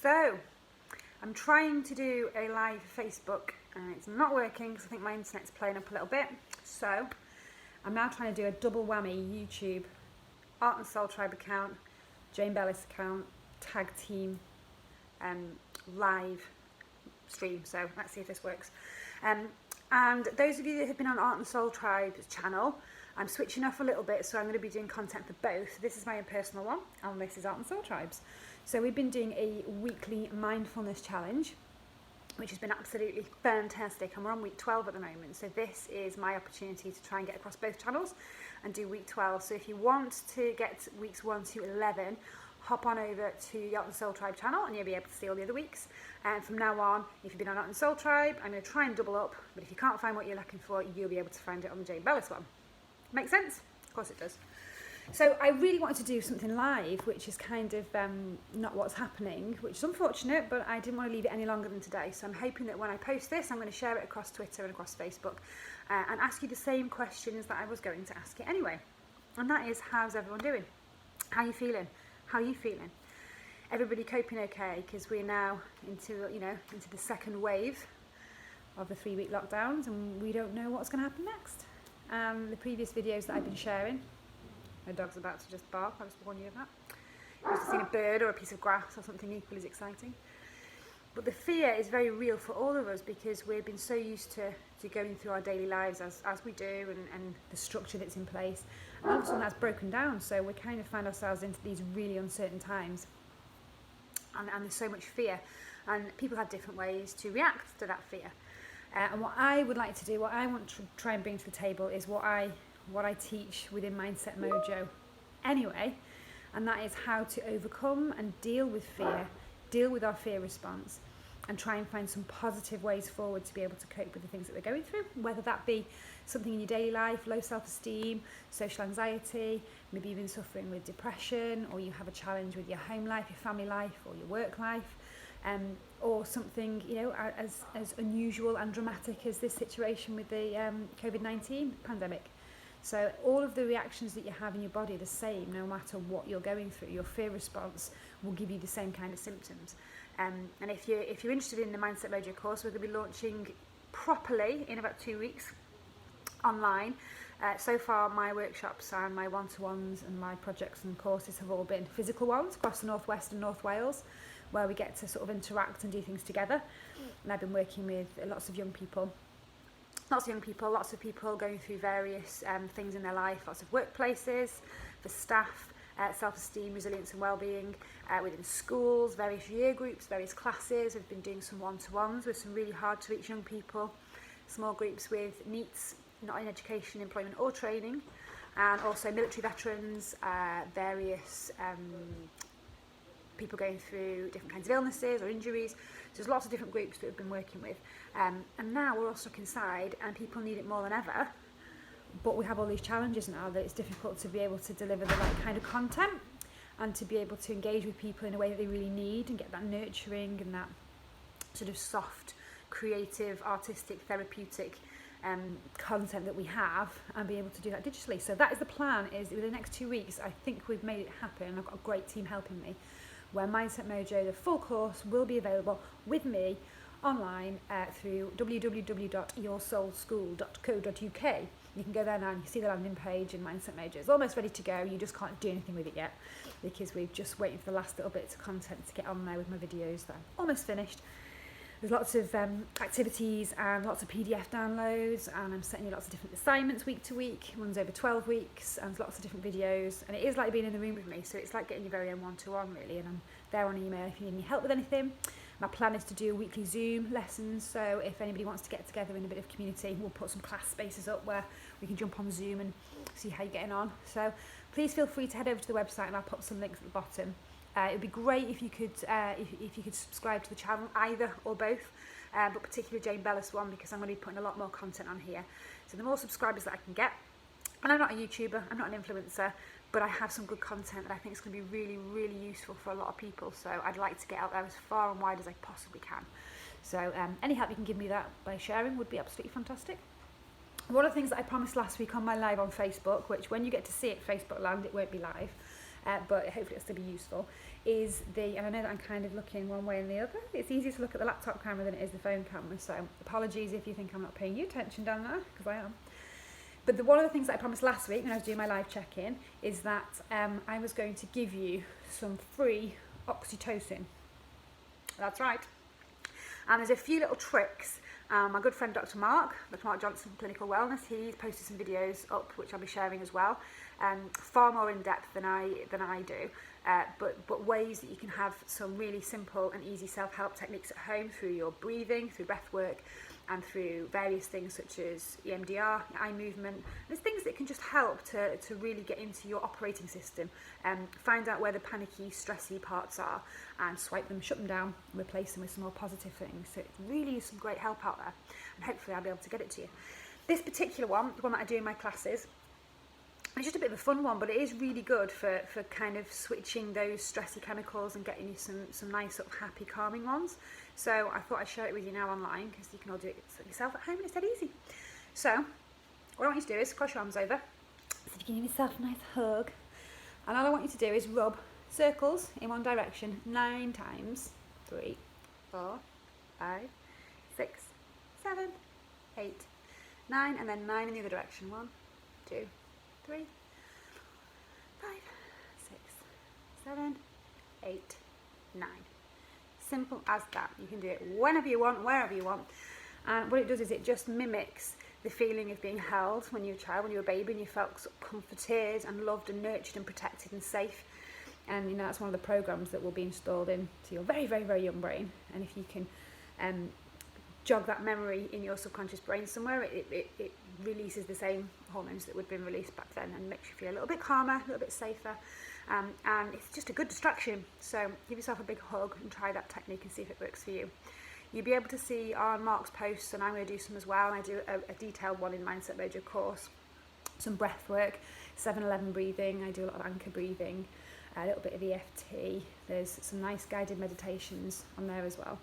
So, I'm trying to do a live Facebook and it's not working because I think my internet's playing up a little bit. So, I'm now trying to do a double whammy YouTube, Art&Soul Tribe account, Jane Bellis account, tag team, live stream. So, let's see if this works. And those of you that have been on Art&Soul Tribe's channel, I'm switching off a little bit, so I'm going to be doing content for both. This is my own personal one, and this is Art&Soul Tribe's. So we've been doing a weekly mindfulness challenge, which has been absolutely fantastic, and we're on week 12 at the moment. So this is my opportunity to try and get across both channels and do week 12. So if you want to get weeks 1 to 11, hop on over to the Art&Soul Tribe channel and you'll be able to see all the other weeks. And from now on, if you've been on Art&Soul Tribe, I'm going to try and double up, but if you can't find what you're looking for, you'll be able to find it on the Jane Bellis one. Make sense? Of course it does. So I really wanted to do something live, which is kind of not what's happening, which is unfortunate, but I didn't want to leave it any longer than today. So I'm hoping that when I post this, I'm going to share it across Twitter and across Facebook and ask you the same questions that I was going to ask you anyway. And that is, how's everyone doing? How are you feeling? How are you feeling? Everybody coping okay? Because we're now into the second wave of the 3-week lockdowns, and we don't know what's going to happen next. The previous videos that I've been sharing, my dog's about to just bark, I'll just warn you of that. You've just seen a bird or a piece of grass or something equally as exciting. But the fear is very real for all of us because we've been so used to going through our daily lives as we do and the structure that's in place. And all of a sudden that's broken down, so we kind of find ourselves into these really uncertain times. And there's so much fear. And people have different ways to react to that fear. And what I would like to do, what I want to try and bring to the table is what I teach within Mindset Mojo anyway, and that is how to overcome and deal with fear, deal with our fear response, and try and find some positive ways forward to be able to cope with the things that we're going through, whether that be something in your daily life, low self-esteem, social anxiety, maybe even suffering with depression, or you have a challenge with your home life, your family life, or your work life. Or something as unusual and dramatic as this situation with the COVID-19 pandemic. So all of the reactions that you have in your body are the same no matter what you're going through. Your fear response will give you the same kind of symptoms. And if you're interested in the Mindset Mojo course, we're going to be launching properly in about 2 weeks online. So far my workshops and my one-to-ones and my projects and courses have all been physical ones across the Northwest and North Wales, where we get to sort of interact and do things together. And I've been working with lots of people going through various things in their life, lots of workplaces, for staff, self-esteem, resilience and well-being, within schools, various year groups, various classes. We've been doing some one-to-ones with some really hard to reach young people, small groups with NEETs, not in education, employment or training, and also military veterans, various people going through different kinds of illnesses or injuries. So there's lots of different groups that we've been working with. And now we're all stuck inside and people need it more than ever. But we have all these challenges now that it's difficult to be able to deliver the right kind of content and to be able to engage with people in a way that they really need and get that nurturing and that sort of soft, creative, artistic, therapeutic content that we have, and be able to do that digitally. So that is the plan, is within the next 2 weeks, I think we've made it happen. I've got a great team helping me, where Mindset Mojo, the full course, will be available with me online through www.yoursoulschool.co.uk. You can go there now and you see the landing page, and Mindset Mojo is almost ready to go. You just can't do anything with it yet because we're just waiting for the last little bits of content to get on there with my videos that I'm almost finished. There's lots of activities and lots of PDF downloads, and I'm setting you lots of different assignments week to week. It runs over 12 weeks and lots of different videos, and it is like being in the room with me, so it's like getting your very own one-to-one really, and I'm there on email if you need any help with anything. My plan is to do weekly Zoom lessons, so if anybody wants to get together in a bit of community, we'll put some class spaces up where we can jump on Zoom and see how you're getting on. So please feel free to head over to the website and I'll put some links at the bottom. It would be great if you could subscribe to the channel, either or both, but particularly Jane Bellis one, because I'm going to be putting a lot more content on here. So the more subscribers that I can get, and I'm not a YouTuber, I'm not an influencer, but I have some good content that I think is going to be really, really useful for a lot of people. So I'd like to get out there as far and wide as I possibly can. So any help you can give me that by sharing would be absolutely fantastic. One of the things that I promised last week on my live on Facebook, which when you get to see it Facebook land, it won't be live, but hopefully it'll still be useful, is and I know that I'm kind of looking one way and the other. It's easier to look at the laptop camera than it is the phone camera, so apologies if you think I'm not paying you attention down there, because I am. But one of the things that I promised last week when I was doing my live check-in is that I was going to give you some free oxytocin. That's right. And there's a few little tricks. My good friend Dr. Mark Johnson, Clinical Wellness, he's posted some videos up which I'll be sharing as well, far more in depth than I do, but ways that you can have some really simple and easy self-help techniques at home through your breathing, through breath work, and through various things such as EMDR, eye movement. There's things that can just help to really get into your operating system, find out where the panicky, stressy parts are, and swipe them, shut them down, and replace them with some more positive things. So it really is some great help out there, and hopefully I'll be able to get it to you. This particular one, the one that I do in my classes, it's just a bit of a fun one, but it is really good for kind of switching those stressy chemicals and getting you some nice sort of happy, calming ones. So I thought I'd share it with you now online, because you can all do it yourself at home and it's dead easy. So what I want you to do is cross your arms over, so you can give yourself a nice hug, and all I want you to do is rub circles in one direction 9 times. 3, 4, 5, 6, 7, 8, 9, and then 9 in the other direction. 1, 2, 3, 5, 6, 7, 8, 9. Simple as that. You can do it whenever you want, wherever you want. And what it does is it just mimics the feeling of being held when you're a child, when you're a baby, and you felt sort of comforted and loved and nurtured and protected and safe. And that's one of the programs that will be installed into your very, very, very young brain. And if you can jog that memory in your subconscious brain somewhere, it releases the same hormones that would have been released back then, and makes you feel a little bit calmer, a little bit safer, and it's just a good distraction. So give yourself a big hug and try that technique and see if it works for you. You'll be able to see on Mark's posts, and I'm going to do some as well, and I do a detailed one in Mindset Mojo course, some breath work, 7-11 breathing, I do a lot of anchor breathing, a little bit of EFT, there's some nice guided meditations on there as well.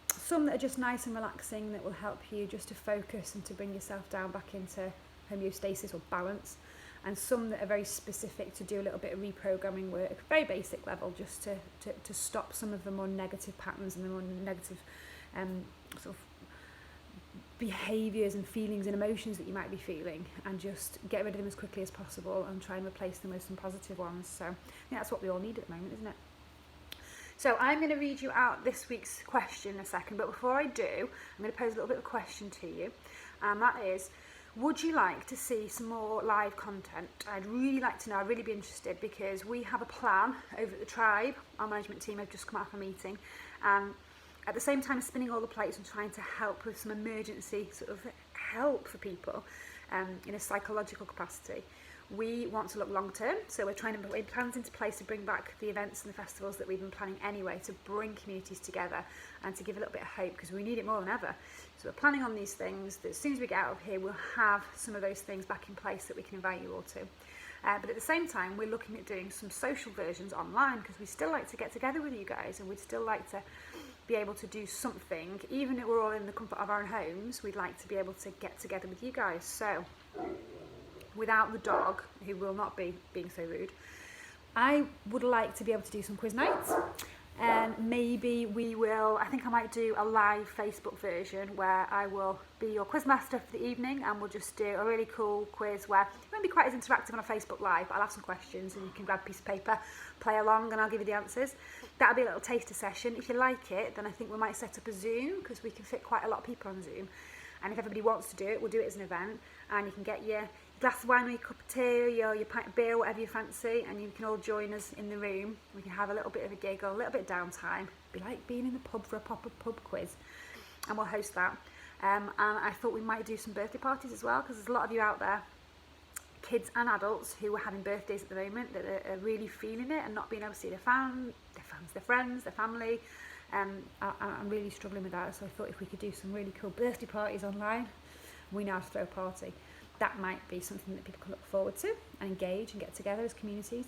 Some that are just nice and relaxing that will help you just to focus and to bring yourself down back into homeostasis or balance, and some that are very specific to do a little bit of reprogramming work, very basic level, just to stop some of the more negative patterns and the more negative sort of behaviours and feelings and emotions that you might be feeling, and just get rid of them as quickly as possible and try and replace them with some positive ones. So I think that's what we all need at the moment, isn't it? So I'm going to read you out this week's question in a second, but before I do, I'm going to pose a little bit of a question to you, and that is, would you like to see some more live content? I'd really like to know, I'd really be interested, because we have a plan over at the tribe. Our management team have just come out of a meeting, and at the same time spinning all the plates and trying to help with some emergency sort of help for people in a psychological capacity. We want to look long term, so we're trying to put plans into place to bring back the events and the festivals that we've been planning anyway, to bring communities together and to give a little bit of hope, because we need it more than ever. So we're planning on these things that as soon as we get out of here, we'll have some of those things back in place that we can invite you all to. But at the same time, we're looking at doing some social versions online, because we still like to get together with you guys, and we'd still like to be able to do something, even if we're all in the comfort of our own homes. We'd like to be able to get together with you guys. So without the dog, who will not be being so rude, I would like to be able to do some quiz nights, and maybe we will, I think I might do a live Facebook version where I will be your quiz master for the evening, and we'll just do a really cool quiz where it won't be quite as interactive on a Facebook live, but I'll have some questions and you can grab a piece of paper, play along, and I'll give you the answers. That'll be a little taster session. If you like it, then I think we might set up a Zoom, because we can fit quite a lot of people on Zoom, and if everybody wants to do it, we'll do it as an event, and you can get your glass of wine or your cup of tea or your pint of beer, whatever you fancy, and you can all join us in the room. We can have a little bit of a giggle, a little bit of downtime. It'd be like being in the pub for a proper pub quiz, and we'll host that. And I thought we might do some birthday parties as well, because there's a lot of you out there, kids and adults, who are having birthdays at the moment that are really feeling it and not being able to see their fans, their friends, their family. I'm really struggling with that, so I thought if we could do some really cool birthday parties online, we know how to throw a party. That might be something that people can look forward to and engage and get together as communities.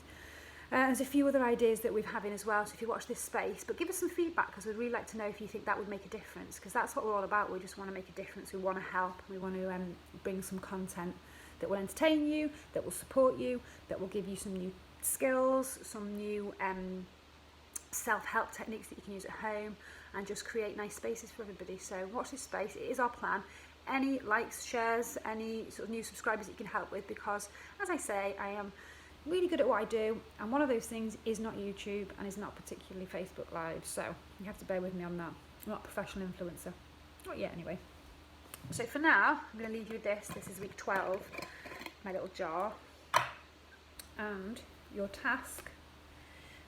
There's a few other ideas that we're having as well, so if you watch this space, but give us some feedback, because we'd really like to know if you think that would make a difference, because that's what we're all about. We just want to make a difference, we want to help, we want to bring some content that will entertain you, that will support you, that will give you some new skills, some new self-help techniques that you can use at home, and just create nice spaces for everybody. So watch this space. It is our plan. Any likes, shares, any sort of new subscribers that you can help with, because as I say, I am really good at what I do, and one of those things is not YouTube and is not particularly Facebook Live, so you have to bear with me on that. I'm not a professional influencer, not yet anyway. So for now, I'm going to leave you with this. This is week 12, my little jar, and your task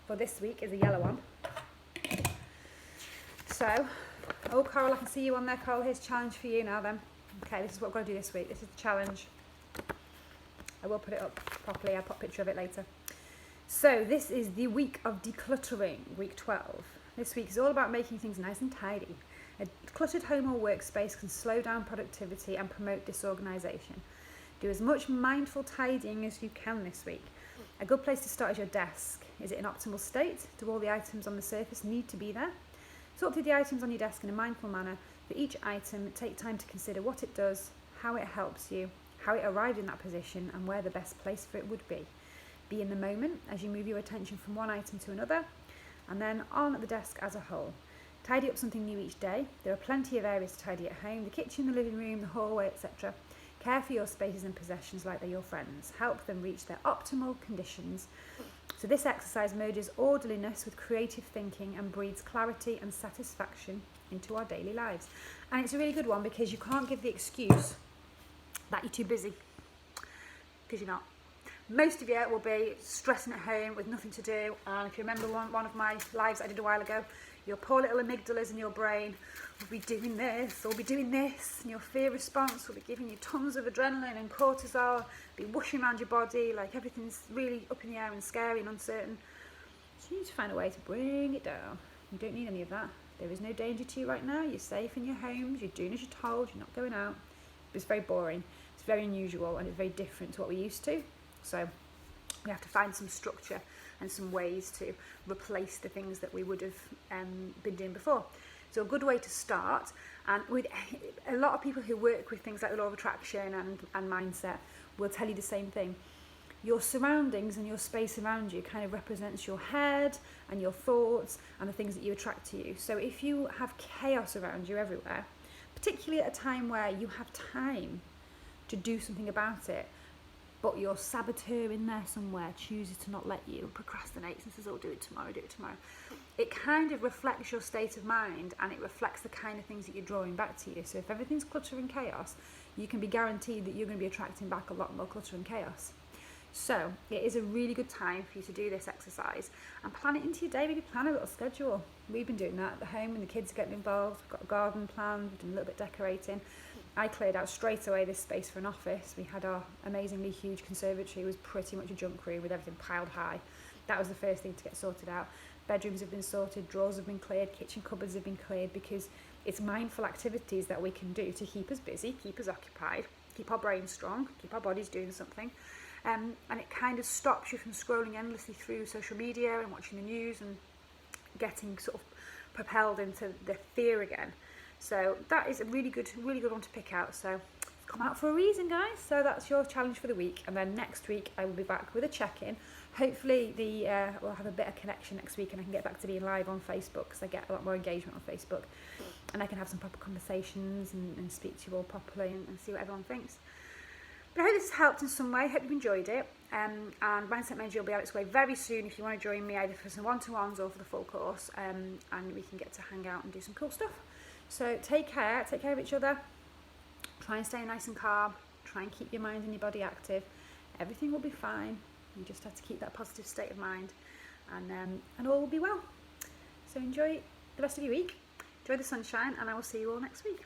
for this week is a yellow one. So, oh Coral, I can see you on there, Coral. Here's a challenge for you now then. Okay, this is what I've got to do this week. This is the challenge. I will put it up properly. I'll put a picture of it later. So this is the week of decluttering, week 12. This week is all about making things nice and tidy. A cluttered home or workspace can slow down productivity and promote disorganisation. Do as much mindful tidying as you can this week. A good place to start is your desk. Is it in optimal state? Do all the items on the surface need to be there? Sort through the items on your desk in a mindful manner. For each item, take time to consider what it does, how it helps you, how it arrived in that position, and where the best place for it would be. Be in the moment as you move your attention from one item to another, and then on at the desk as a whole. Tidy up something new each day. There are plenty of areas to tidy at home, the kitchen, the living room, the hallway, etc. Care for your spaces and possessions like they're your friends. Help them reach their optimal conditions. So this exercise merges orderliness with creative thinking and breathes clarity and satisfaction into our daily lives. And it's a really good one because you can't give the excuse that you're too busy, because you're not. Most of you will be stressing at home with nothing to do, and if you remember one of my lives I did a while ago, your poor little amygdalas in your brain will be doing this, or be doing this, and your fear response will be giving you tons of adrenaline and cortisol, be whooshing around your body like everything's really up in the air and scary and uncertain. So you need to find a way to bring it down. You don't need any of that. There is no danger to you right now. You're safe in your homes, you're doing as you're told, you're not going out. But it's very boring, it's very unusual, and it's very different to what we're used to. So we have to find some structure and some ways to replace the things that we would have been doing before. So a good way to start, and with a lot of people who work with things like the law of attraction and mindset will tell you the same thing. Your surroundings and your space around you kind of represents your head and your thoughts and the things that you attract to you. So if you have chaos around you everywhere, particularly at a time where you have time to do something about it, but your saboteur in there somewhere chooses to not let you, procrastinates and says, oh, do it tomorrow, it kind of reflects your state of mind, and it reflects the kind of things that you're drawing back to you. So if everything's clutter and chaos, you can be guaranteed that you're going to be attracting back a lot more clutter and chaos. So it is a really good time for you to do this exercise and plan it into your day. Maybe plan a little schedule. We've been doing that at the home when the kids are getting involved. We've got a garden planned, we've done a little bit decorating. I cleared out straight away this space for an office. We had our amazingly huge conservatory. It was pretty much a junk room with everything piled high. That was the first thing to get sorted out. Bedrooms have been sorted, drawers have been cleared, kitchen cupboards have been cleared, because it's mindful activities that we can do to keep us busy, keep us occupied, keep our brains strong, keep our bodies doing something. And it kind of stops you from scrolling endlessly through social media and watching the news and getting sort of propelled into the fear again. So that is a really good one to pick out. So come out for a reason, guys. So that's your challenge for the week. And then next week I will be back with a check-in. Hopefully we'll have a better connection next week, and I can get back to being live on Facebook, because I get a lot more engagement on Facebook, and I can have some proper conversations and speak to you all properly and see what everyone thinks. But I hope this has helped in some way. Hope you've enjoyed it. And Mindset Manager will be on its way very soon if you want to join me either for some one-to-ones or for the full course, and we can get to hang out and do some cool stuff. So take care of each other, try and stay nice and calm, try and keep your mind and your body active. Everything will be fine. You just have to keep that positive state of mind, and all will be well. So enjoy the rest of your week, enjoy the sunshine, and I will see you all next week.